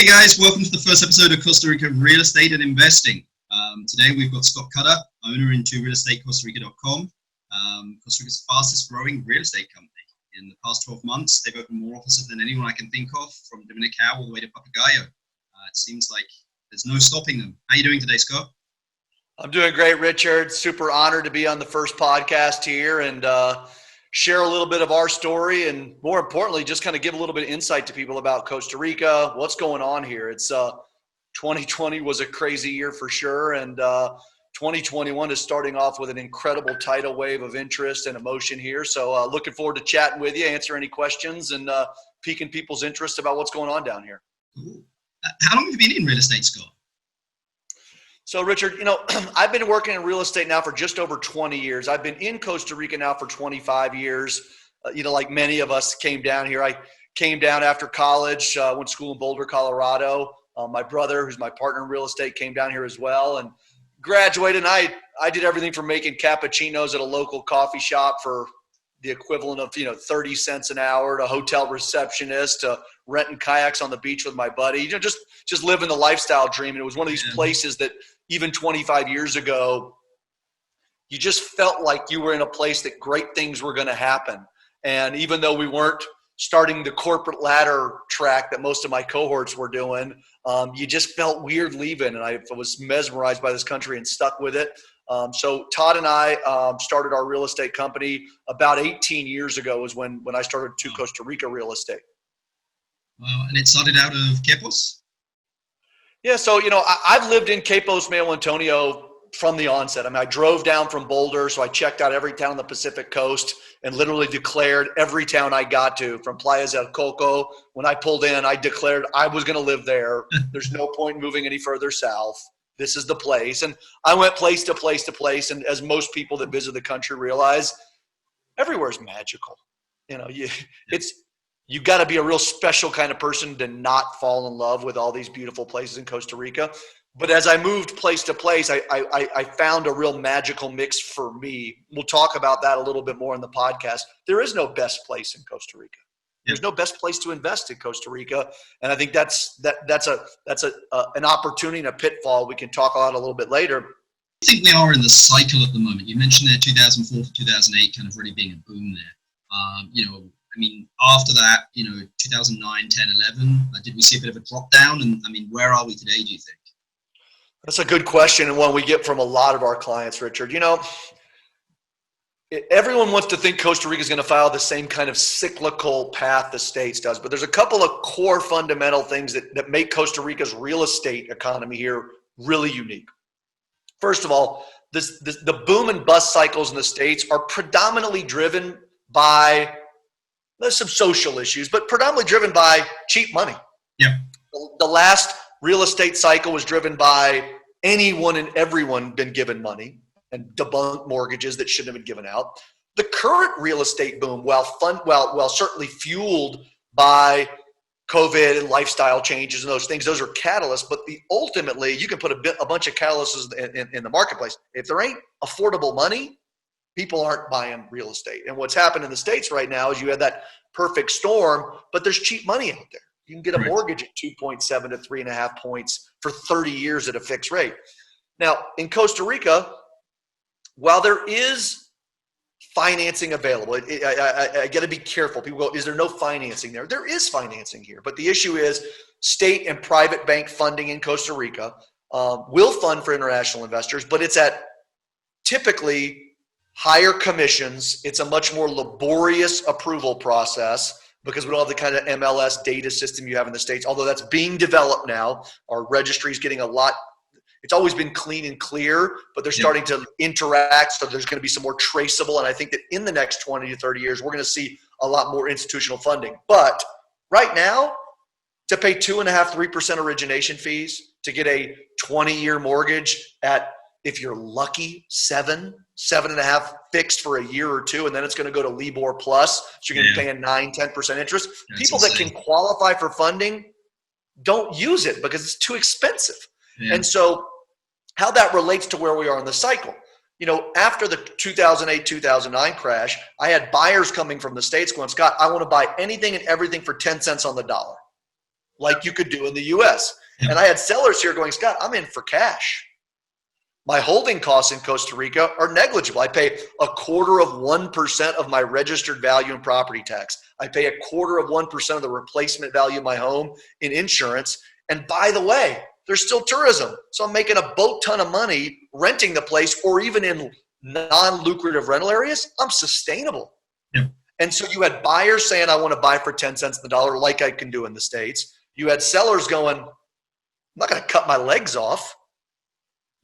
Hey guys, welcome to the first episode of Costa Rica Real Estate and Investing. Today we've got Scott Cutter, owner in 2RealEstateCostaRica.com, Costa Rica's fastest growing real estate company. In the past 12 months, they've opened more offices than anyone I can think of, from Dominicao all the way to Papagayo. It seems like there's no stopping them. How are you doing today, Scott? I'm doing great, Richard. Super honored to be on the first podcast here and share a little bit of our story, and more importantly, just kind of give a little bit of insight to people about Costa Rica, what's going on here. It's 2020 was a crazy year for sure, and 2021 is starting off with an incredible tidal wave of interest and emotion here. So looking forward to chatting with you, answer any questions, and piquing people's interest about what's going on down here. Cool. How long have you been in real estate, Scott? So Richard, I've been working in real estate now for just over 20 years. I've been in Costa Rica now for 25 years. Like many of us came down here. I came down after college, went to school in Boulder, Colorado. My brother, who's my partner in real estate, came down here as well and graduated. And I did everything from making cappuccinos at a local coffee shop for the equivalent of 30 cents an hour, to hotel receptionist, to renting kayaks on the beach with my buddy. Just living the lifestyle dream. And it was one of these places that even 25 years ago, you just felt like you were in a place that great things were going to happen. And even though we weren't starting the corporate ladder track that most of my cohorts were doing, you just felt weird leaving. And I was mesmerized by this country and stuck with it. So Todd and I started our real estate company about 18 years ago was when I started Costa Rica Real Estate. Wow, and it started out of Quepos? Yeah, so, I've lived in Quepos, Manuel Antonio from the onset. I drove down from Boulder, so I checked out every town on the Pacific coast and literally declared every town I got to, from Playas del Coco. When I pulled in, I declared I was going to live there. There's no point in moving any further south. This is the place. And I went place to place to place. And as most people that visit the country realize, everywhere is magical. You've got to be a real special kind of person to not fall in love with all these beautiful places in Costa Rica. But as I moved place to place, I found a real magical mix for me. We'll talk about that a little bit more in the podcast. There is no best place in Costa Rica. There's no best place to invest in Costa Rica, and I think that's an opportunity and a pitfall we can talk about a little bit later. I think we are in the cycle at the moment. You mentioned there 2004 to 2008 kind of really being a boom there. After that, 2009, 10, 11, did we see a bit of a drop down? And where are we today, do you think? That's a good question, and one we get from a lot of our clients, Richard. Everyone wants to think Costa Rica is going to follow the same kind of cyclical path the States does, but there's a couple of core fundamental things that make Costa Rica's real estate economy here really unique. First of all, the boom and bust cycles in the States are predominantly driven by some social issues, but predominantly driven by cheap money. Yeah. The last real estate cycle was driven by anyone and everyone been given money and debunked mortgages that shouldn't have been given out. The current real estate boom, while certainly fueled by COVID and lifestyle changes and those things, those are catalysts, but ultimately you can put a bunch of catalysts in the marketplace. If there ain't affordable money, people aren't buying real estate. And what's happened in the States right now is you have that perfect storm, but there's cheap money out there. You can get a mortgage at 2.7 to 3.5 points for 30 years at a fixed rate. Now, in Costa Rica, while there is financing available, I got to be careful. People go, is there no financing there? There is financing here. But the issue is state and private bank funding in Costa Rica will fund for international investors, but it's at typically higher commissions. It's a much more laborious approval process because we don't have the kind of MLS data system you have in the States, although that's being developed now. Our registry is getting it's always been clean and clear, but they're starting to interact. So there's going to be some more traceable. And I think that in the next 20 to 30 years, we're going to see a lot more institutional funding. But right now, to pay 2.5%, 3% origination fees to get a 20-year mortgage at, if you're lucky, 7.5 fixed for a year or two, and then it's going to go to LIBOR plus, so you're going to be paying 9-10% interest. People that can qualify for funding don't use it because it's too expensive. And so how that relates to where we are in the cycle. After the 2008, 2009 crash, I had buyers coming from the States going, Scott, I want to buy anything and everything for 10 cents on the dollar. like you could do in the US. Yeah. And I had sellers here going, Scott, I'm in for cash. My holding costs in Costa Rica are negligible. I pay 0.25% of my registered value in property tax. I pay 0.25% of the replacement value of my home in insurance. And by the way, there's still tourism. So I'm making a boat ton of money renting the place, or even in non-lucrative rental areas. I'm sustainable. Yeah. And so you had buyers saying, I want to buy for 10 cents on the dollar like I can do in the States. You had sellers going, I'm not going to cut my legs off.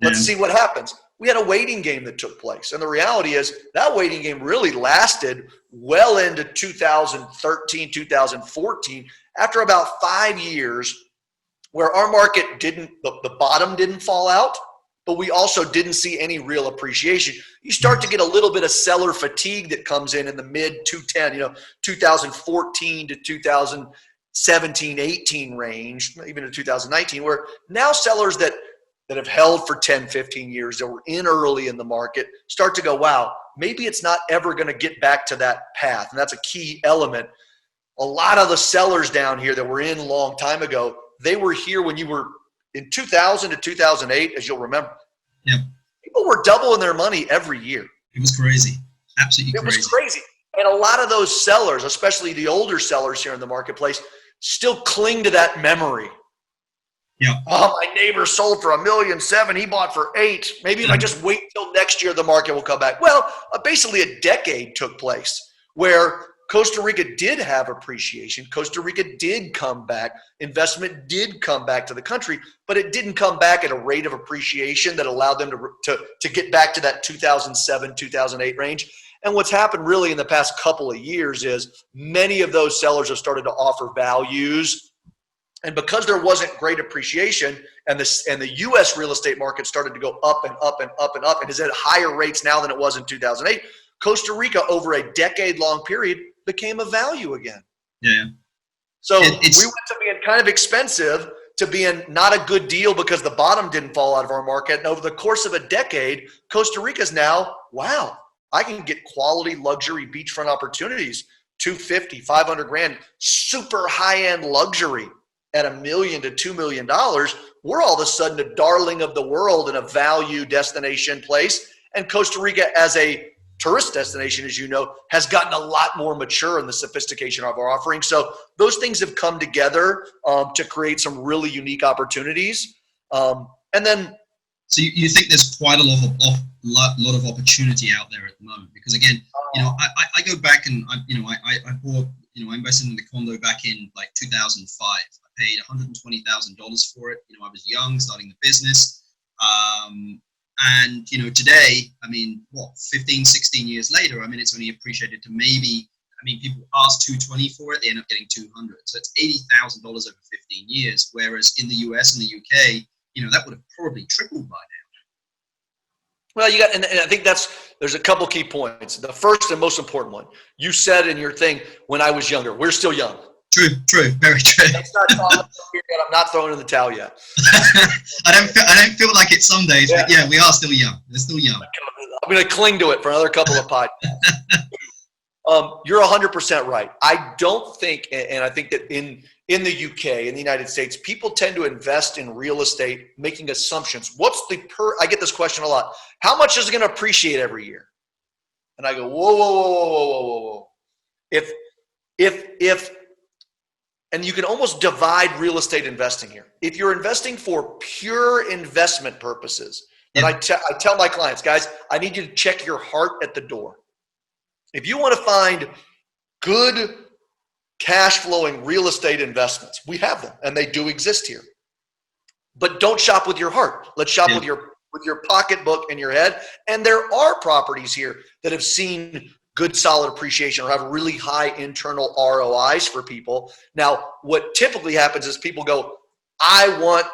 Let's see what happens. We had a waiting game that took place. And the reality is that waiting game really lasted well into 2013, 2014, after about 5 years where our market the bottom didn't fall out, but we also didn't see any real appreciation. You start to get a little bit of seller fatigue that comes in the mid 2014 to 2017, 18 range, even to 2019, where now sellers that have held for 10, 15 years, that were in early in the market, start to go, wow, maybe it's not ever going to get back to that path. And that's a key element. A lot of the sellers down here that were in a long time ago, they were here when you were in 2000 to 2008, as you'll remember. Yeah. People were doubling their money every year. It was crazy. Absolutely crazy. It was crazy. And a lot of those sellers, especially the older sellers here in the marketplace, still cling to that memory. Yeah. Oh, my neighbor sold for $1.7 million. He bought for $8 million. Maybe if I just wait till next year, the market will come back. Well, basically a decade took place where Costa Rica did have appreciation. Costa Rica did come back. Investment did come back to the country, but it didn't come back at a rate of appreciation that allowed them to get back to that 2007, 2008 range. And what's happened really in the past couple of years is many of those sellers have started to offer values. And because there wasn't great appreciation, and the U.S. real estate market started to go up and up and up and up, and is at higher rates now than it was in 2008, Costa Rica over a decade-long period became a value again. Yeah. So we went to being kind of expensive to being not a good deal because the bottom didn't fall out of our market. And over the course of a decade, Costa Rica's now, wow, I can get quality luxury beachfront opportunities, $250,000, $500,000, super high-end luxury at $1 million to $2 million. We're all of a sudden a darling of the world and a value destination place. And Costa Rica as a tourist destination, as you know, has gotten a lot more mature in the sophistication of our offering. So those things have come together to create some really unique opportunities. And then, so you think there's quite a lot of opportunity out there at the moment? Because again, I go back and I bought, I invested in the condo back in like 2005. I paid $120,000 for it. I was young, starting the business. And, today, 15, 16 years later, it's only appreciated to maybe, people ask 220 for it, they end up getting 200. So it's $80,000 over 15 years. Whereas in the US and the UK, that would have probably tripled by now. Well, and I think there's a couple key points. The first and most important one, you said in your thing, when I was younger, we're still young. True, very true. I'm not throwing in the towel yet. I don't feel like it some days, but yeah, we are still young. We're still young. I'm going to cling to it for another couple of podcasts. You're 100% right. I don't think, and I think that in the UK, in the United States, people tend to invest in real estate making assumptions. I get this question a lot. How much is it going to appreciate every year? And I go, whoa. If and you can almost divide real estate investing here. If you're investing for pure investment purposes, then I tell my clients, guys, I need you to check your heart at the door. If you want to find good cash flowing real estate investments, we have them and they do exist here. But don't shop with your heart. Let's shop with your pocketbook and your head. And there are properties here that have seen good solid appreciation or have really high internal ROIs for people. Now, what typically happens is people go, I want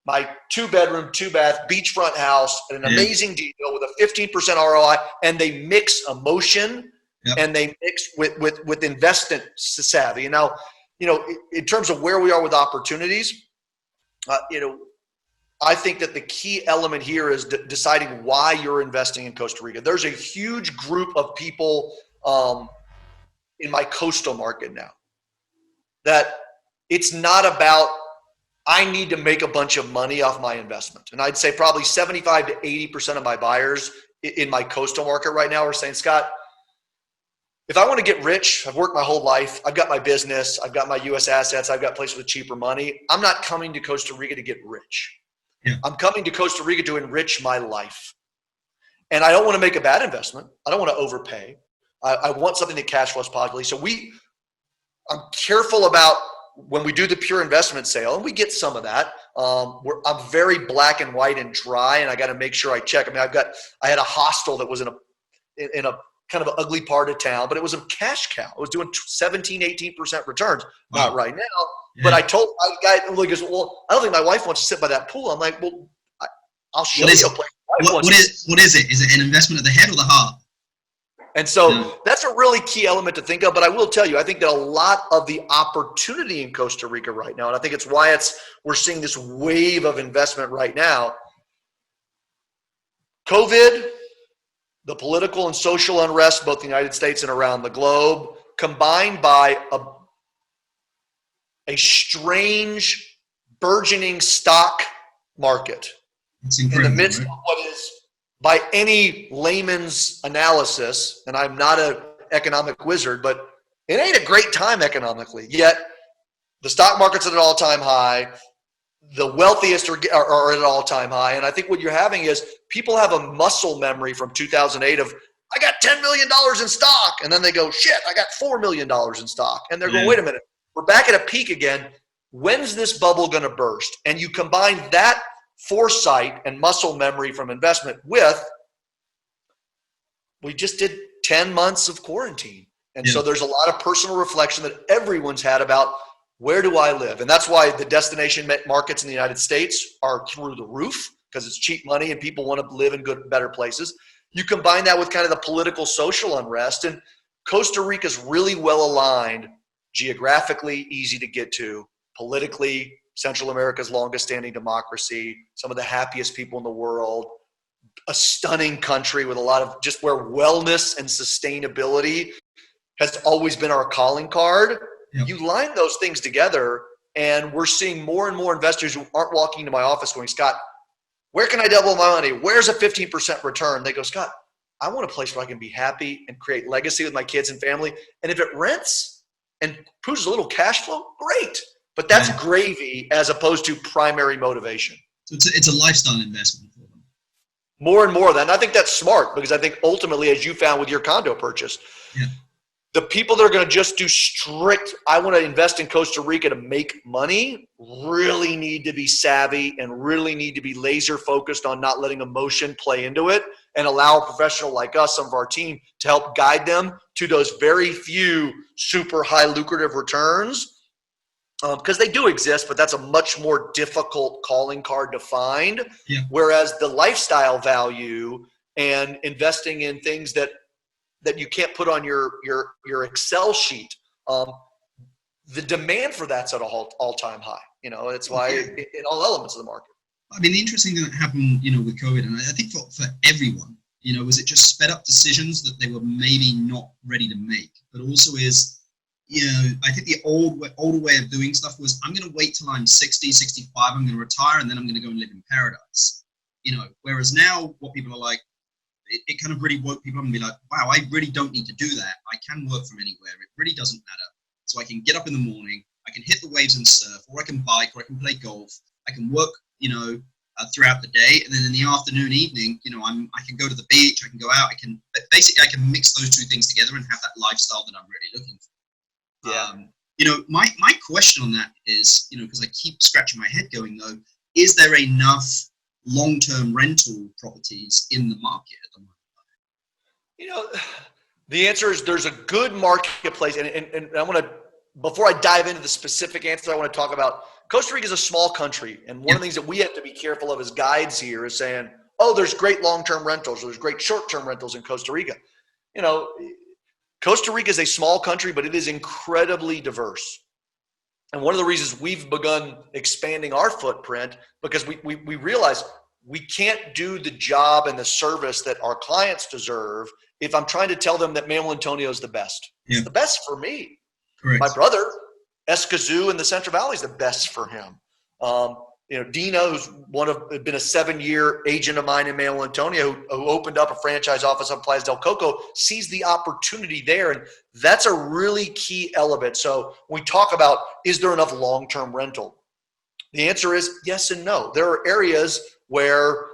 my 2-bedroom, 2-bath beachfront house at an amazing deal with a 15% ROI, and they mix emotion and they mix with investment savvy. And now, in terms of where we are with opportunities, I think that the key element here is deciding why you're investing in Costa Rica. There's a huge group of people in my coastal market now that it's not about, I need to make a bunch of money off my investment. And I'd say probably 75 to 80% of my buyers in my coastal market right now are saying, Scott, if I want to get rich, I've worked my whole life, I've got my business, I've got my US assets, I've got places with cheaper money. I'm not coming to Costa Rica to get rich. Yeah. I'm coming to Costa Rica to enrich my life. And I don't want to make a bad investment. I don't want to overpay. I want something that cash flows positively. So I'm careful about when we do the pure investment sale, and we get some of that. I'm very black and white and dry, and I got to make sure I check. I mean, I had a hostel that was in a kind of an ugly part of town, but it was a cash cow. It was doing 17, 18% returns. Wow. Not right now. Yeah. But I told my guy, he goes, well, I don't think my wife wants to sit by that pool. I'm like, well, I'll show you a place. What is it? Is it an investment of the head or the heart? And so that's a really key element to think of. But I will tell you, I think that a lot of the opportunity in Costa Rica right now, and I think it's why we're seeing this wave of investment right now. COVID, the political and social unrest, both in the United States and around the globe, combined by a strange, burgeoning stock market in the midst of what is, by any layman's analysis, and I'm not an economic wizard, but it ain't a great time economically. Yet the stock market's at an all-time high. The wealthiest are at an all-time high. And I think what you're having is people have a muscle memory from 2008 of, I got $10 million in stock. And then they go, shit, I got $4 million in stock. And they're going, wait a minute, we're back at a peak again. When's this bubble going to burst? And you combine that foresight and muscle memory from investment with, we just did 10 months of quarantine. And so there's a lot of personal reflection that everyone's had about, where do I live? And that's why the destination markets in the United States are through the roof, because it's cheap money and people want to live in better places. You combine that with kind of the political, social unrest, and Costa Rica is really well aligned, geographically easy to get to, politically, Central America's longest standing democracy, some of the happiest people in the world, a stunning country with a lot of just where wellness and sustainability has always been our calling card. Yep. You line those things together, and we're seeing more and more investors who aren't walking into my office going, Scott, where can I double my money? Where's a 15% return? They go, Scott, I want a place where I can be happy and create legacy with my kids and family. And if it rents and produces a little cash flow, great. But that's gravy as opposed to primary motivation. So it's a lifestyle investment for them. More and more of that. And I think that's smart, because I think ultimately, as you found with your condo purchase, the people that are going to just do strict, I want to invest in Costa Rica to make money, really need to be savvy and really need to be laser focused on not letting emotion play into it, and allow a professional like us, some of our team, to help guide them to those very few super high lucrative returns. Because they do exist, but that's a much more difficult calling card to find. Yeah. Whereas the lifestyle value and investing in things that you can't put on your Excel sheet, the demand for that's at an all-time high. It's why in all elements of the market. I mean, the interesting thing that happened, with COVID, and I think for everyone, was it just sped up decisions that they were maybe not ready to make, but also is, I think the older way of doing stuff was, I'm going to wait till I'm 60, 65, I'm going to retire, and then I'm going to go and live in paradise. Whereas now what people are like, it kind of really woke people up and be like, wow, I really don't need to do that. I can work from anywhere. It really doesn't matter. So I can get up in the morning, I can hit the waves and surf, or I can bike, or I can play golf. I can work, throughout the day. And then in the afternoon, evening, I can go to the beach, I can go out. I can mix those two things together and have that lifestyle that I'm really looking for. Yeah. My question on that is, because I keep scratching my head going though, is there enough long-term rental properties in the market at the moment? The answer is there's a good marketplace. And I want to, before I dive into the specific answer, I want to talk about Costa Rica is a small country. And one of the things that we have to be careful of as guides here is saying, oh, there's great long-term rentals, or there's great short-term rentals in Costa Rica. Costa Rica is a small country, but it is incredibly diverse. And one of the reasons we've begun expanding our footprint, because we realize we can't do the job and the service that our clients deserve if I'm trying to tell them that Manuel Antonio is the best. Yeah. It's the best for me. Correct. My brother Escazú in the Central Valley is the best for him. Dina, who's been a 7-year agent of mine in Manuel Antonio, who opened up a franchise office on Playa del Coco, sees the opportunity there. And that's a really key element. So when we talk about, is there enough long-term rental? The answer is yes and no. There are areas where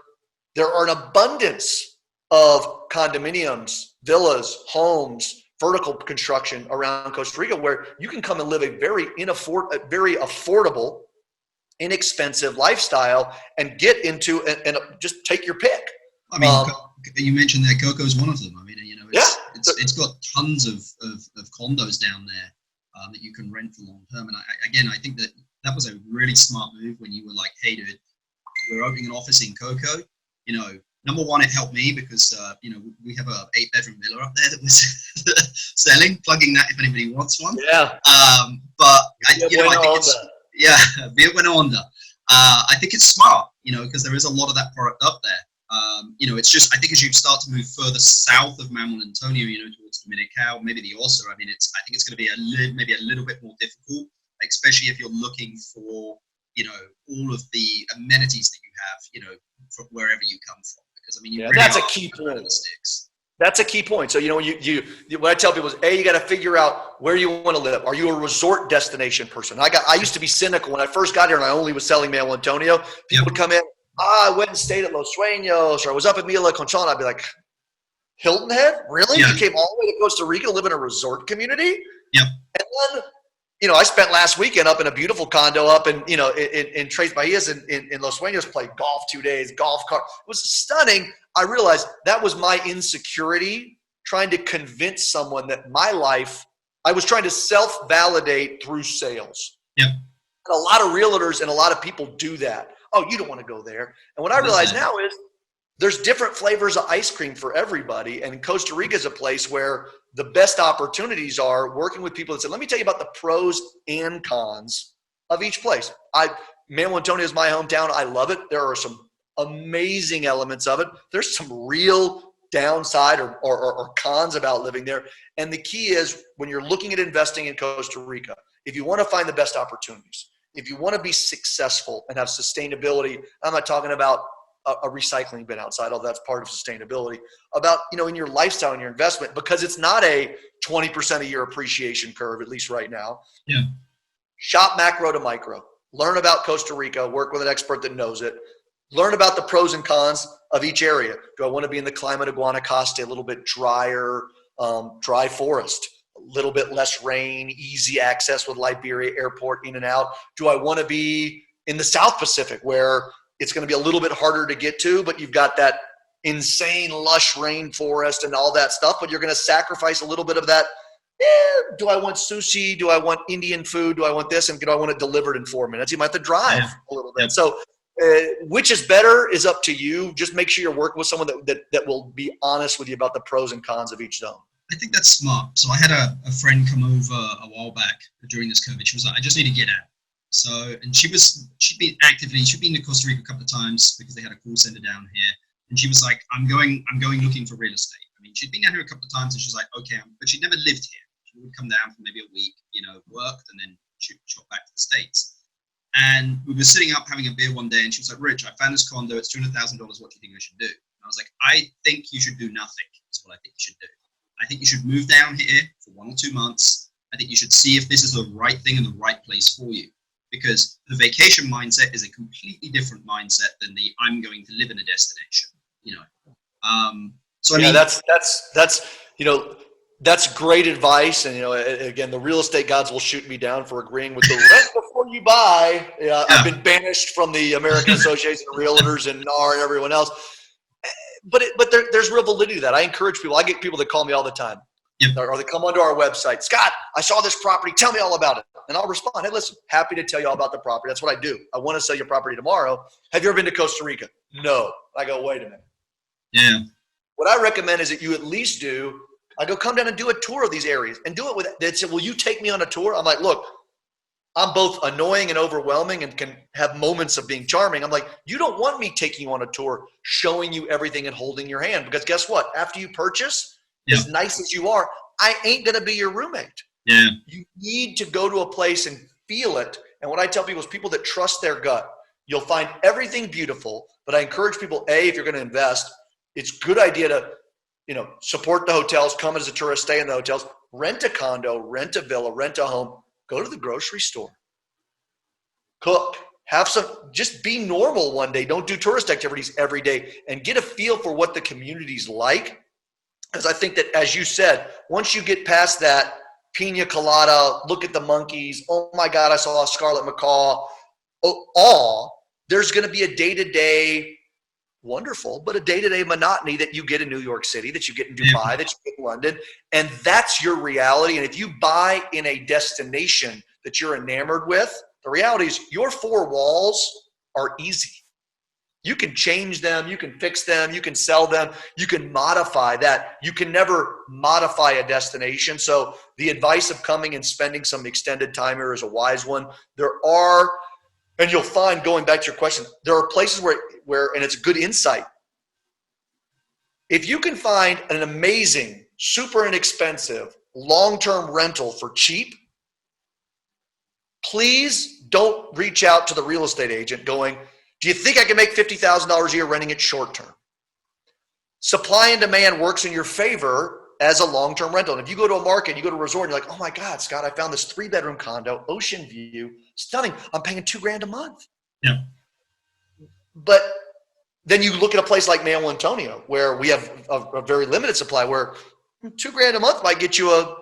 there are an abundance of condominiums, villas, homes, vertical construction around Costa Rica where you can come and live a very affordable, inexpensive lifestyle and get into and just take your pick. I mean, you mentioned that Coco is one of them. I mean, it's got tons of condos down there that you can rent for long term. And I think that was a really smart move when you were like, hey, dude, we're opening an office in Coco. Number one, it helped me because, we have a 8-bedroom villa up there that was selling, plugging that if anybody wants one. Yeah. But I think it's, bien buena onda. I think it's smart, because there is a lot of that product up there. It's just, I think as you start to move further south of Manuel Antonio, towards Dominical, maybe the Osa, I think it's going to be maybe a little bit more difficult, especially if you're looking for, all of the amenities that you have, from wherever you come from. Because, really that's a key point. That's a key point. So, what I tell people is, you got to figure out where you want to live. Are you a resort destination person? I used to be cynical when I first got here and I only was selling Manuel Antonio. People would come in, I went and stayed at Los Sueños, or I was up at Mila Conchon. I'd be like, Hilton Head? Really? Yeah. You came all the way to Costa Rica to live in a resort community? Yep. And then, I spent last weekend up in a beautiful condo up in Tres Bahías in Los Sueños, played golf 2 days, golf cart. It was stunning. I realized that was my insecurity trying to convince someone that my life, I was trying to self-validate through sales. Yep. And a lot of realtors and a lot of people do that. Oh, you don't want to go there. And what I realize now is there's different flavors of ice cream for everybody. And Costa Rica is a place where the best opportunities are working with people that say, let me tell you about the pros and cons of each place. Manuel Antonio is my hometown. I love it. There are some amazing elements of it. There's some real downside or cons about living there. And the key is when you're looking at investing in Costa Rica, if you want to find the best opportunities, if you want to be successful and have sustainability, I'm not talking about a recycling bin outside, although that's part of sustainability, about, in your lifestyle and your investment, because it's not a 20% a year appreciation curve, at least right now. Yeah. Shop macro to micro. Learn about Costa Rica, work with an expert that knows it. Learn about the pros and cons of each area. Do I want to be in the climate of Guanacaste, a little bit drier, dry forest, a little bit less rain, easy access with Liberia Airport in and out? Do I want to be in the South Pacific where it's going to be a little bit harder to get to, but you've got that insane lush rainforest and all that stuff, but you're going to sacrifice a little bit of that. Do I want sushi? Do I want Indian food? Do I want this? And do I want it delivered in 4 minutes? You might have to drive a little bit. So which is better is up to you. Just make sure you're working with someone that will be honest with you about the pros and cons of each zone. I think that's smart. So I had a friend come over a while back during this COVID. She was like, I just need to get out. So, and she'd been to Costa Rica a couple of times because they had a call center down here. And she was like, I'm going looking for real estate. I mean, she'd been down here a couple of times and she's like, okay, but she'd never lived here. She would come down for maybe a week, worked and then shot back to the States. And we were sitting up having a beer one day and she was like, Rich, I found this condo. It's $200,000. What do you think I should do? And I was like, I think you should do nothing. That's what I think you should do. I think you should move down here for 1 or 2 months. I think you should see if this is the right thing and the right place for you. Because the vacation mindset is a completely different mindset than the I'm going to live in a destination, So I mean, that's great advice. And again, the real estate gods will shoot me down for agreeing with the rent before you buy. I've been banished from the American Association of Realtors and NAR and everyone else. But there's real validity to that. I encourage people. I get people that call me all the time. Yep. Or they come onto our website. Scott, I saw this property. Tell me all about it. And I'll respond. Hey, listen, happy to tell you all about the property. That's what I do. I want to sell your property tomorrow. Have you ever been to Costa Rica? No. I go, wait a minute. Yeah. What I recommend is that you at least I go come down and do a tour of these areas and do it with, they say, will you take me on a tour? I'm like, look, I'm both annoying and overwhelming and can have moments of being charming. I'm like, you don't want me taking you on a tour, showing you everything and holding your hand. Because guess what? After you purchase, as nice as you are, I ain't going to be your roommate. Yeah. You need to go to a place and feel it. And what I tell people is people that trust their gut, you'll find everything beautiful. But I encourage people, A, if you're going to invest, it's a good idea to, support the hotels, come as a tourist, stay in the hotels, rent a condo, rent a villa, rent a home, go to the grocery store, cook, have some, just be normal one day. Don't do tourist activities every day and get a feel for what the community's like. Because I think that, as you said, once you get past that pina colada, look at the monkeys, oh my God, I saw a scarlet macaw, there's going to be a day-to-day wonderful, but a day-to-day monotony that you get in New York City, that you get in Dubai, that you get in London, and that's your reality. And if you buy in a destination that you're enamored with, the reality is your four walls are easy. You can change them, you can fix them, you can sell them, you can modify that. You can never modify a destination. So the advice of coming and spending some extended time here is a wise one. And you'll find, going back to your question, there are places where, and it's a good insight. If you can find an amazing, super inexpensive, long-term rental for cheap, please don't reach out to the real estate agent going, do you think I can make $50,000 a year renting it short-term? Supply and demand works in your favor as a long-term rental. And if you go to a market, you go to a resort, and you're like, oh my God, Scott, I found this 3-bedroom condo, ocean view, stunning. I'm paying $2,000 a month. Yeah. But then you look at a place like Manuel Antonio, where we have a very limited supply, where $2,000 a month might get you a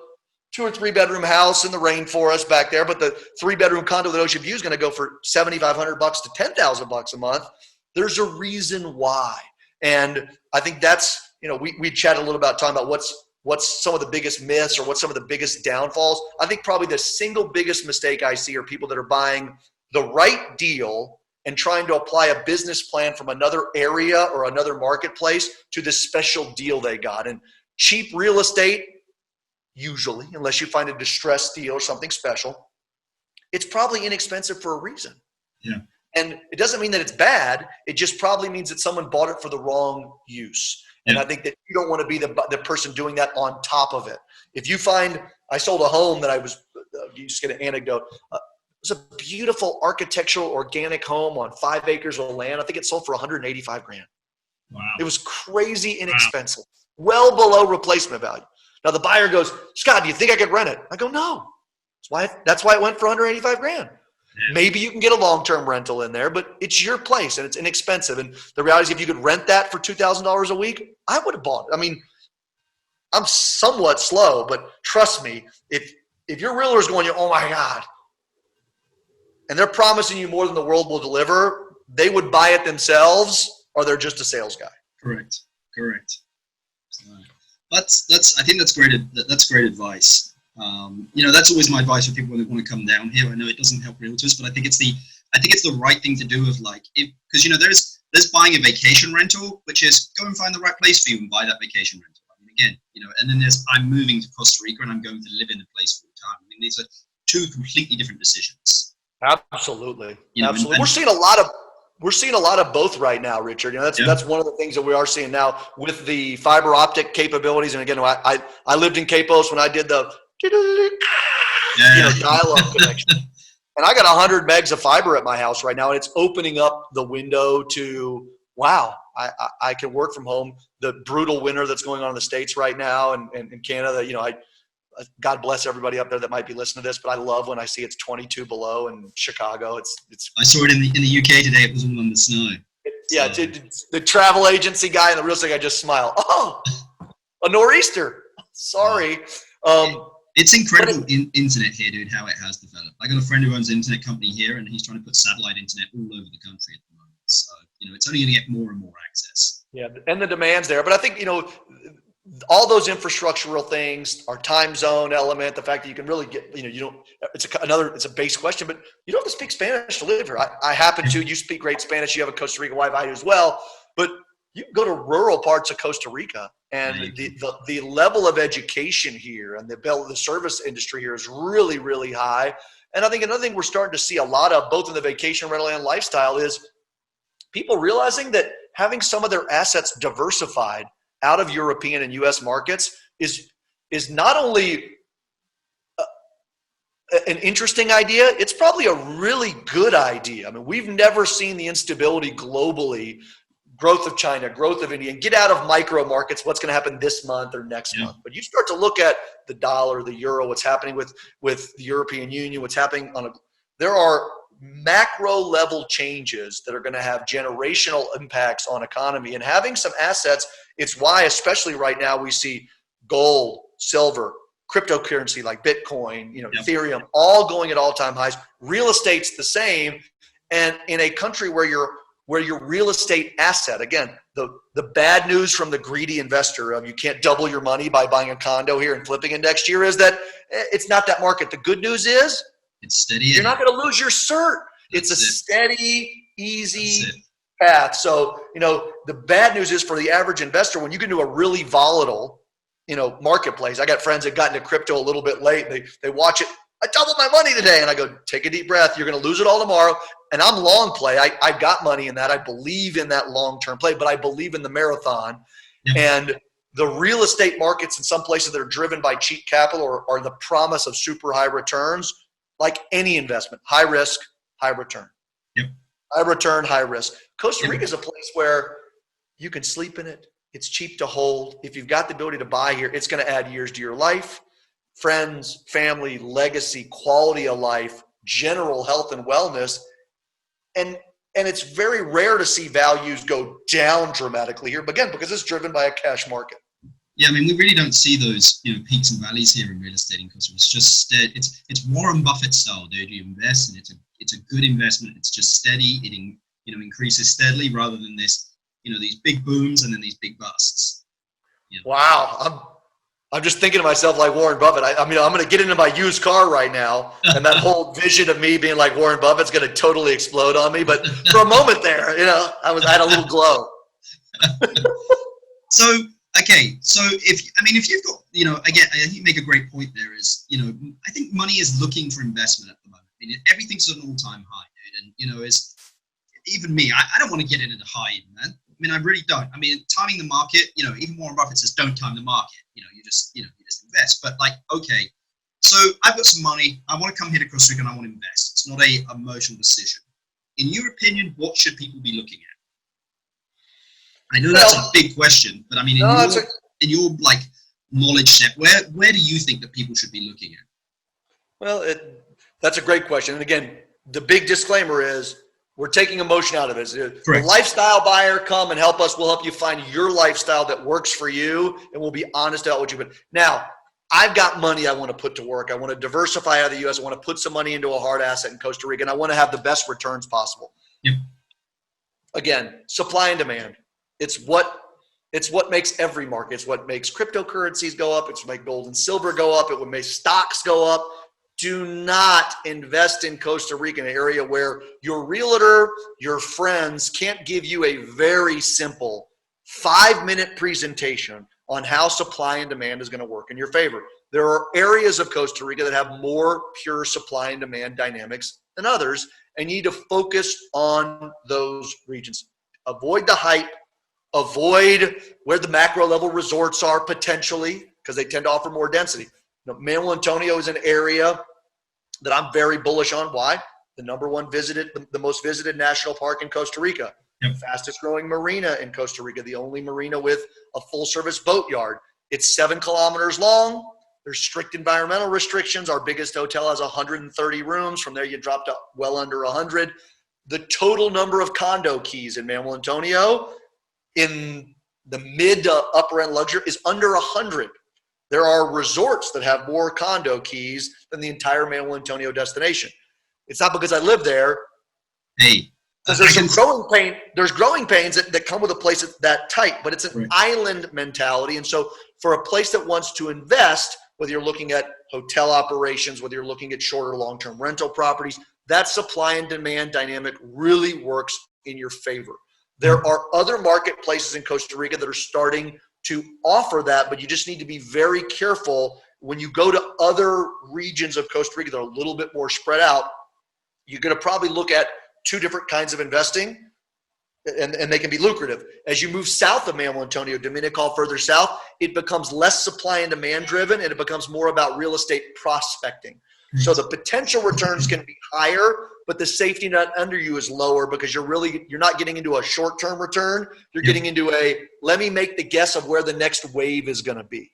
2 or 3 bedroom house in the rainforest back there, but the 3-bedroom condo with ocean view is going to go for $7,500 to $10,000 a month. There's a reason why. And I think that's, we chatted a little about talking about what's some of the biggest myths or what's some of the biggest downfalls. I think probably the single biggest mistake I see are people that are buying the right deal and trying to apply a business plan from another area or another marketplace to the special deal they got. And cheap real estate, usually, unless you find a distressed deal or something special, it's probably inexpensive for a reason. Yeah. And it doesn't mean that it's bad. It just probably means that someone bought it for the wrong use. And I think that you don't want to be the person doing that on top of it. If you find, I sold a home that you just get an anecdote. It was a beautiful architectural organic home on 5 acres of land. I think it sold for $185,000. Wow. It was crazy inexpensive, well below replacement value. Now the buyer goes, Scott, do you think I could rent it? I go, no. That's why it went for $185,000. Yeah. Maybe you can get a long-term rental in there, but it's your place and it's inexpensive. And the reality is, if you could rent that for $2,000 a week, I would have bought it. I mean, I'm somewhat slow, but trust me, if your realtor is going, oh my God, and they're promising you more than the world will deliver, they would buy it themselves, or they're just a sales guy. Correct. So I think that's great. That's great advice. That's always my advice for people when they want to come down here. I know it doesn't help realtors, but I think it's the right thing to do. Because there's buying a vacation rental, which is go and find the right place for you and buy that vacation rental. I mean, again, and then there's I'm moving to Costa Rica and I'm going to live in the place full time. I mean, these are two completely different decisions. Absolutely. Absolutely. We're seeing a lot of both right now, Richard. That's one of the things that we are seeing now with the fiber optic capabilities. And again, I lived in Capos when I did the dial-up connection. And I got 100 megs of fiber at my house right now, and it's opening up the window to, wow, I can work from home. The brutal winter that's going on in the States right now and in Canada, God bless everybody up there that might be listening to this, but I love when I see it's 22 below in Chicago. I saw it in the UK today. It was all on the snow. The travel agency guy and the real estate guy just smile. Oh, a nor'easter. Sorry. It's incredible internet here, dude, how it has developed. I got a friend who owns an internet company here, and he's trying to put satellite internet all over the country at the moment. So, it's only going to get more and more access. Yeah, and the demand's there. But I think, all those infrastructural things, our time zone element, the fact that you can really get, it's a base question, but you don't have to speak Spanish to live here. I happen to, you speak great Spanish. You have a Costa Rica wife, I do as well, but you can go to rural parts of Costa Rica and the level of education here and the service industry here is really, really high. And I think another thing we're starting to see a lot of, both in the vacation rental and lifestyle, is people realizing that having some of their assets diversified out of European and U.S. markets is not only an interesting idea? It's probably a really good idea. I mean, we've never seen the instability globally, growth of China, growth of India, and get out of micro markets, what's going to happen this month or next month. But you start to look at the dollar, the euro, what's happening with the European Union, what's happening there are macro level changes that are going to have generational impacts on economy, and having some assets. It's why, especially right now, we see gold, silver, cryptocurrency like Bitcoin, Ethereum, all going at all-time highs. Real estate's the same. And in a country where your real estate asset, again, the bad news from the greedy investor of you can't double your money by buying a condo here and flipping it next year, is that it's not that market. The good news is it's steady. You're not going to lose your cert. It's a steady, easy path. So, the bad news is for the average investor, when you get into a really volatile, marketplace. I got friends that got into crypto a little bit late. They watch it. I doubled my money today. And I go, take a deep breath. You're going to lose it all tomorrow. And I'm long play. I got money in that. I believe in that long-term play, but I believe in the marathon. And the real estate markets in some places that are driven by cheap capital or the promise of super high returns, like any investment, high risk, high return. Yep. High return, high risk. Costa Rica is a place where you can sleep in it. It's cheap to hold. If you've got the ability to buy here, it's going to add years to your life, friends, family, legacy, quality of life, general health and wellness. And it's very rare to see values go down dramatically here, but again, because it's driven by a cash market. Yeah, I mean, we really don't see those, peaks and valleys here in real estate in Costa Rica. It's just it's Warren Buffett style, dude. You invest, and it's a good investment. It's just steady. It increases steadily rather than this, these big booms and then these big busts. Wow, I'm just thinking to myself like Warren Buffett. I'm going to get into my used car right now, and that whole vision of me being like Warren Buffett's going to totally explode on me. But for a moment there, I had a little glow. So. Okay, so if you've got, again, I think you make a great point there is, I think money is looking for investment at the moment. I mean, everything's at an all-time high, dude. And, is even me, I don't want to get in at a high, man. I mean, I really don't. I mean, timing the market, even Warren Buffett says, don't time the market. You just invest. But okay, so I've got some money. I want to come here to Costa Rica and I want to invest. It's not a emotional decision. In your opinion, what should people be looking at? I know that's a big question, but I mean, in your knowledge set, where do you think that people should be looking at? Well, that's a great question. And again, the big disclaimer is we're taking emotion out of it. The lifestyle buyer, come and help us. We'll help you find your lifestyle that works for you, and we'll be honest about what you put. Now, I've got money I want to put to work. I want to diversify out of the U.S. I want to put some money into a hard asset in Costa Rica, and I want to have the best returns possible. Yep. Again, supply and demand. It's what makes every market. It's what makes cryptocurrencies go up. It's what makes gold and silver go up. It would make stocks go up. Do not invest in Costa Rica, an area where your realtor, your friends can't give you a very simple 5-minute presentation on how supply and demand is going to work in your favor. There are areas of Costa Rica that have more pure supply and demand dynamics than others, and you need to focus on those regions. Avoid the hype. Avoid where the macro level resorts are potentially, because they tend to offer more density. Manuel Antonio is an area that I'm very bullish on. Why? The the most visited national park in Costa Rica. Yep. Fastest growing marina in Costa Rica, the only marina with a full service boat yard. It's 7 kilometers long. There's strict environmental restrictions. Our biggest hotel has 130 rooms. From there, you drop to well under 100. The total number of condo keys in Manuel Antonio in the mid to upper end luxury is under 100. There are resorts that have more condo keys than the entire Manuel Antonio destination. It's not because I live there. Hey, there's growing pains that come with a place that's that tight, but it's an island mentality. And so for a place that wants to invest, whether you're looking at hotel operations, whether you're looking at shorter long-term rental properties, that supply and demand dynamic really works in your favor. There are other marketplaces in Costa Rica that are starting to offer that, but you just need to be very careful when you go to other regions of Costa Rica that are a little bit more spread out. You're going to probably look at 2 different kinds of investing, and they can be lucrative. As you move south of Manuel Antonio, Dominical further south, it becomes less supply and demand driven, and it becomes more about real estate prospecting. So the potential returns can be higher, but the safety net under you is lower because you're not getting into a short-term return. You're getting into let me make the guess of where the next wave is going to be.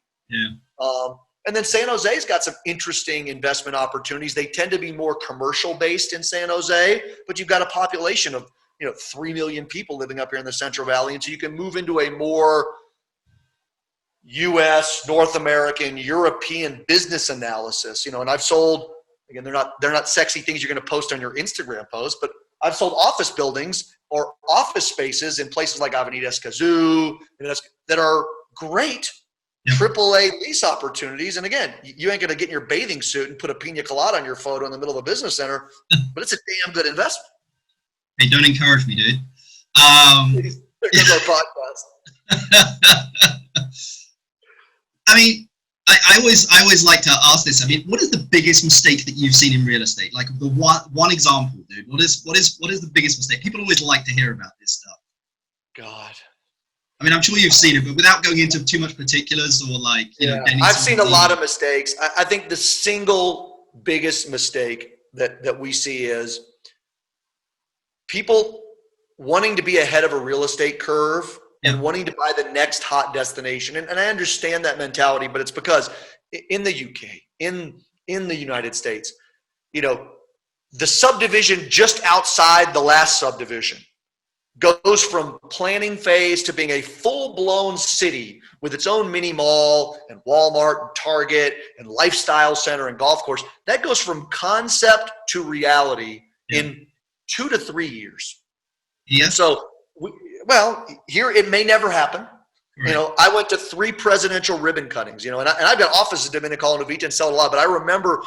And then San Jose's got some interesting investment opportunities. They tend to be more commercial based in San Jose, but you've got a population of 3 million people living up here in the Central Valley, and so you can move into a more U.S., North American, European business analysis. And I've sold, again, they're not sexy things you're going to post on your Instagram post, but I've sold office buildings or office spaces in places like Avenida Escazú that are great AAA lease opportunities. And again, you ain't going to get in your bathing suit and put a pina colada on your photo in the middle of a business center, but it's a damn good investment. Hey, don't encourage me, dude. There goes our podcast. I mean, I always like to ask this. I mean, what is the biggest mistake that you've seen in real estate? Like the one example, dude. What is the biggest mistake? People always like to hear about this stuff. God. I mean, I'm sure you've seen it, but without going into too much particulars or I've seen a lot of mistakes. I think the single biggest mistake that we see is people wanting to be ahead of a real estate curve and wanting to buy the next hot destination. And I understand that mentality, but it's because in the UK, in the United States, the subdivision just outside the last subdivision goes from planning phase to being a full-blown city with its own mini mall and Walmart and Target and lifestyle center and golf course. That goes from concept to reality in 2 to 3 years. Yeah. So, here it may never happen. Right. I went to 3 presidential ribbon cuttings, and I've got offices in Dominical and Uvita and sell a lot, but I remember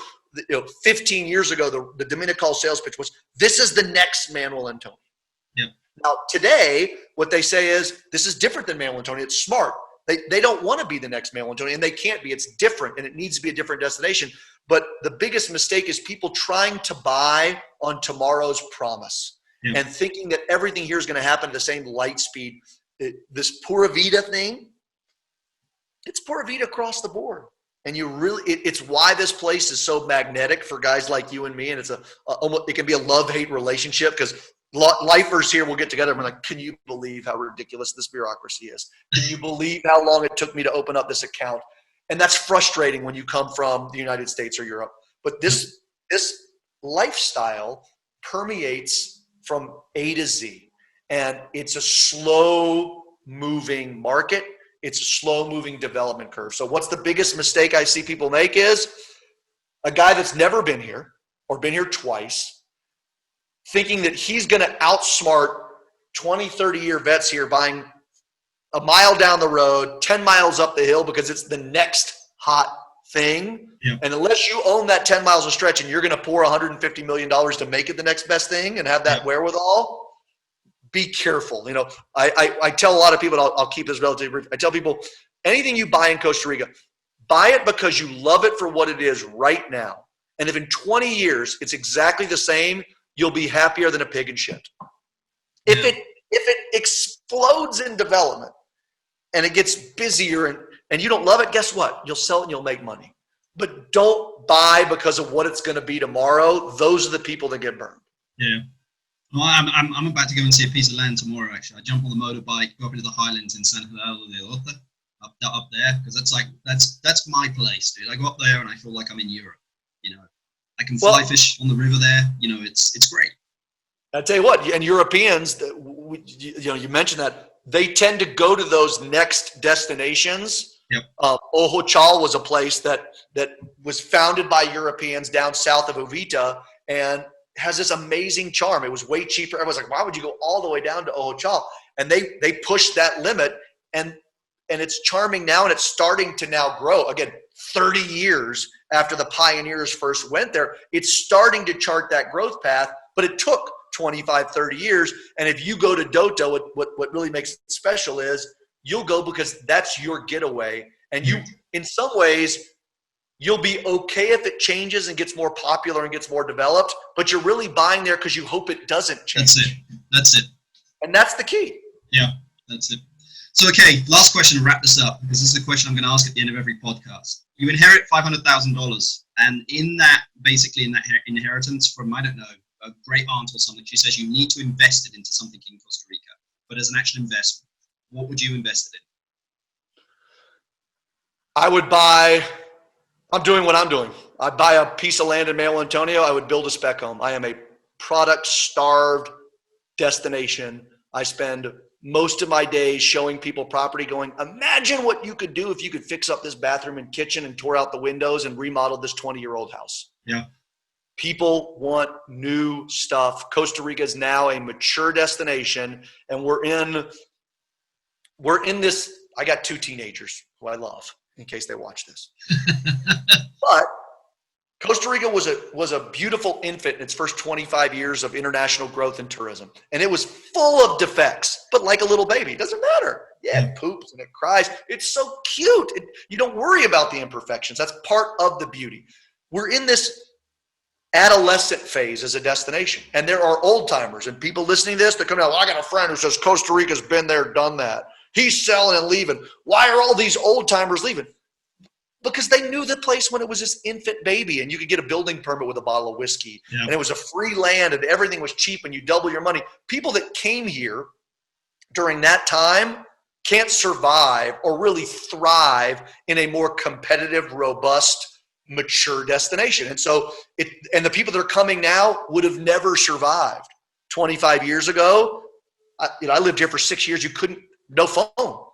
15 years ago, the Dominical sales pitch was, this is the next Manuel Antonio. Yeah. Now, today, what they say is, this is different than Manuel Antonio. It's smart. They don't want to be the next Manuel Antonio, and they can't be. It's different, and it needs to be a different destination. But the biggest mistake is people trying to buy on tomorrow's promise and thinking that everything here is going to happen at the same light speed. This Pura Vida thing, it's Pura Vida across the board. And it's why this place is so magnetic for guys like you and me. And it can be a love-hate relationship because lifers here will get together and be like, can you believe how ridiculous this bureaucracy is? Can you believe how long it took me to open up this account? And that's frustrating when you come from the United States or Europe. But this lifestyle permeates from A to Z. And it's a slow-moving market. It's a slow-moving development curve. So what's the biggest mistake I see people make is a guy that's never been here or been here twice thinking that he's going to outsmart 20, 30-year vets here buying a mile down the road, 10 miles up the hill because it's the next hot thing. Yeah. And unless you own that 10 miles of stretch and you're going to pour $150 million to make it the next best thing and have that wherewithal, be careful. I tell a lot of people, I'll keep this relatively brief. I tell people, anything you buy in Costa Rica, buy it because you love it for what it is right now. And if in 20 years it's exactly the same, you'll be happier than a pig in shit. If it explodes in development and it gets busier and you don't love it, guess what? You'll sell it and you'll make money. But don't buy because of what it's going to be tomorrow. Those are the people that get burned. Yeah. Well, I'm about to go and see a piece of land tomorrow, actually. I jump on the motorbike, go up into the highlands in San Fernando de Lota, up there, because that's my place, dude. I go up there and I feel like I'm in Europe. I can fly fish on the river there. It's great. I tell you what, and Europeans, you mentioned that they tend to go to those next destinations. Yep. Ojo Chal was a place that was founded by Europeans down south of Uvita and has this amazing charm. It was way cheaper. Everyone's like, why would you go all the way down to Ojo Chal? And they pushed that limit, and it's charming now, and it's starting to now grow. Again, 30 years after the pioneers first went there, it's starting to chart that growth path, but it took 25, 30 years. And if you go to Doto, what really makes it special is you'll go because that's your getaway. And you, in some ways, you'll be okay if it changes and gets more popular and gets more developed, but you're really buying there because you hope it doesn't change. That's it. And that's the key. Yeah, that's it. So, okay, last question to wrap this up, because this is a question I'm going to ask at the end of every podcast. You inherit $500,000, and in that inheritance from, I don't know, a great aunt or something, she says you need to invest it into something in Costa Rica, but as an actual investment, what would you invest it in? I'm doing what I'm doing. I'd buy a piece of land in Manuel Antonio. I would build a spec home. I am a product-starved destination. I spend most of my days showing people property going, imagine what you could do if you could fix up this bathroom and kitchen and tore out the windows and remodel this 20-year-old house. Yeah. People want new stuff. Costa Rica is now a mature destination, and we're in this. I got 2 teenagers who I love, in case they watch this. But Costa Rica was a beautiful infant in its first 25 years of international growth and tourism. And it was full of defects, but like a little baby. It doesn't matter. Yeah, it poops and it cries. It's so cute. You don't worry about the imperfections. That's part of the beauty. We're in this adolescent phase as a destination. And there are old timers and people listening to this, they're coming out, I got a friend who says Costa Rica's been there, done that. He's selling and leaving. Why are all these old timers leaving? Because they knew the place when it was this infant baby and you could get a building permit with a bottle of whiskey. Yeah. And it was a free land and everything was cheap and you double your money. People that came here during that time can't survive or really thrive in a more competitive, robust, mature destination. And so and the people that are coming now would have never survived. 25 years ago, I lived here for 6 years. No phone.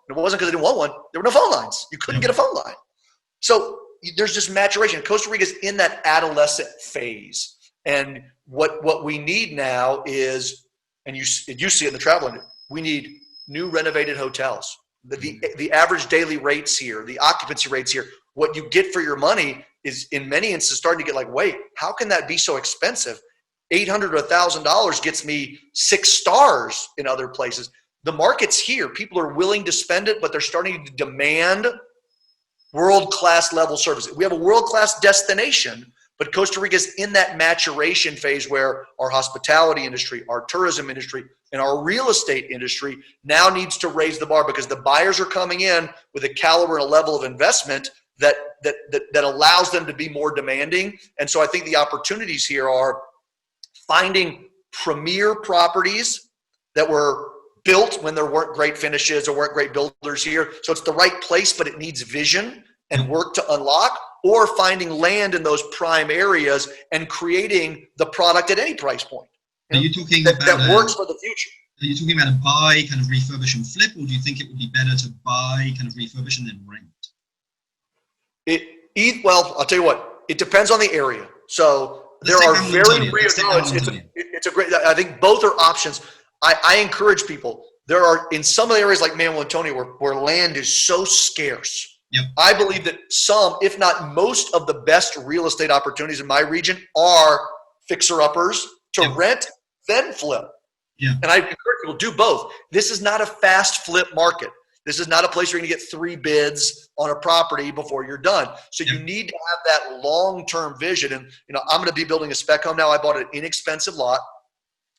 It wasn't because I didn't want one. There were no phone lines. You couldn't get a phone line. So there's just maturation. Costa Rica is in that adolescent phase. And what we need now is, and you see it in the travel industry, we need new renovated hotels. The average daily rates here, the occupancy rates here, what you get for your money is in many instances starting to get like, wait, how can that be so expensive? $800 to $1,000 gets me 6 stars in other places. The market's here. People are willing to spend it, but they're starting to demand world-class level service. We have a world-class destination, but Costa Rica is in that maturation phase where our hospitality industry, our tourism industry, and our real estate industry now needs to raise the bar because the buyers are coming in with a caliber and a level of investment that allows them to be more demanding. And so I think the opportunities here are finding premier properties that were built when there weren't great finishes or weren't great builders here. So it's the right place, but it needs vision and work to unlock, or finding land in those prime areas and creating the product at any price point. Are you talking that works for the future? Are you talking about a buy, kind of refurbish and flip, or do you think it would be better to buy, kind of refurbish and then rent? Well, I'll tell you what, it depends on the area. So there are very real, it's a great, I think both are options. I encourage people. There are in some of the areas like Manuel Antonio where land is so scarce. Yep. I believe that some, if not most, of the best real estate opportunities in my region are fixer-uppers to rent, then flip. Yeah. And I encourage people to do both. This is not a fast flip market. This is not a place where you're going to get 3 bids on a property before you're done. So you need to have that long-term vision. And I'm going to be building a spec home now. I bought an inexpensive lot.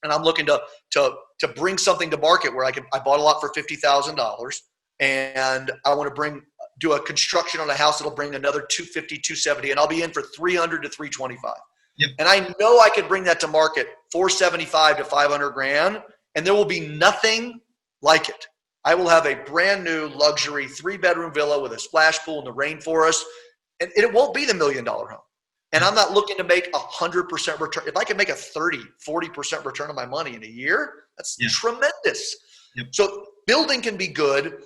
And I'm looking to bring something to market where I bought a lot for $50,000 and I want to do a construction on a house that'll bring another $250,000, $270,000, and I'll be in for $300,000 to $325,000. Yep. And I know I could bring that to market $475,000 to $500,000, and there will be nothing like it. I will have a brand new luxury 3-bedroom villa with a splash pool in the rainforest, and it won't be the $1 million home. And I'm not looking to make 100% return. If I can make a 30, 40% return on my money in a year, that's tremendous. Yep. So building can be good.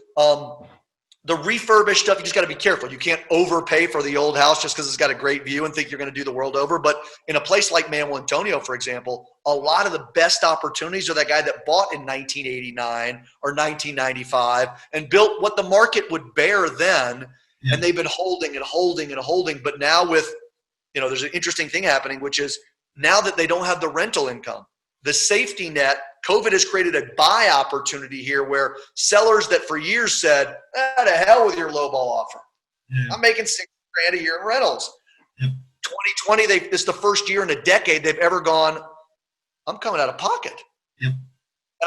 The refurbished stuff, you just got to be careful. You can't overpay for the old house just because it's got a great view and think you're going to do the world over. But in a place like Manuel Antonio, for example, a lot of the best opportunities are that guy that bought in 1989 or 1995 and built what the market would bear then. And they've been holding and holding and holding. But now with there's an interesting thing happening, which is now that they don't have the rental income, the safety net, COVID has created a buy opportunity here where sellers that for years said, to hell with your lowball offer. I'm making $6,000 a year in rentals. 2020, this is the first year in a decade they've ever gone, I'm coming out of pocket. And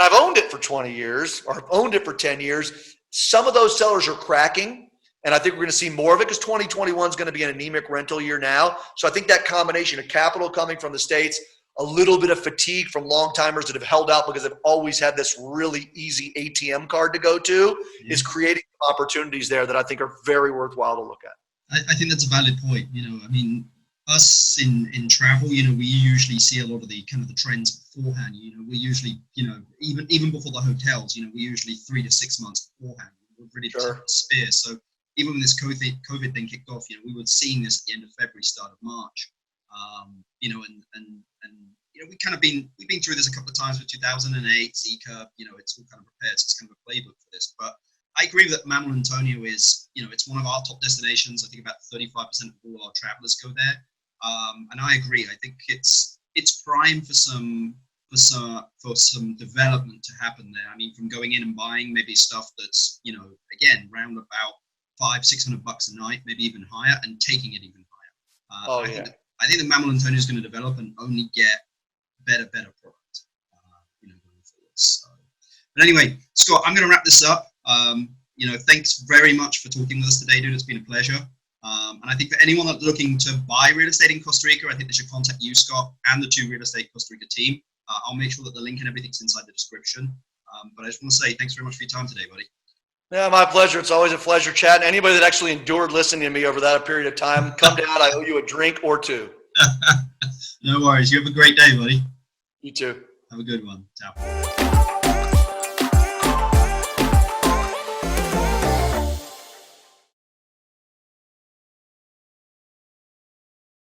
I've owned it for 20 years or I've owned it for 10 years. Some of those sellers are cracking, and I think we're going to see more of it because 2021 is going to be an anemic rental year now. So I think that combination of capital coming from the States, a little bit of fatigue from long timers that have held out because they've always had this really easy ATM card to go to is creating opportunities there that I think are very worthwhile to look at. I think that's a valid point. I mean, us in travel, we usually see a lot of the kind of the trends beforehand. We usually, even before the hotels, we usually 3 to 6 months beforehand. We're really spear. So even when this COVID thing kicked off, we were seeing this at the end of February, start of March. And we've been through this a couple of times with 2008, Zika. It's all kind of prepared. So it's kind of a playbook for this. But I agree that Manuel Antonio is, it's one of our top destinations. I think about 35% of all our travelers go there. And I agree. I think it's prime for some development to happen there. I mean, from going in and buying maybe stuff that's, again, round about $500-600 a night, maybe even higher, and taking it even higher. I think that Manuel Antonio is going to develop and only get better product, going forward. So, but anyway, Scott, I'm going to wrap this up. Thanks very much for talking with us today, dude. It's been a pleasure. And I think for anyone that's looking to buy real estate in Costa Rica, I think they should contact you, Scott, and the 2 Real Estate Costa Rica team. I'll make sure that the link and everything's inside the description. But I just want to say thanks very much for your time today, buddy. Yeah, my pleasure. It's always a pleasure chatting. Anybody that actually endured listening to me over that period of time, come down. I owe you a drink or two. No worries. You have a great day, buddy. You too. Have a good one. Ciao.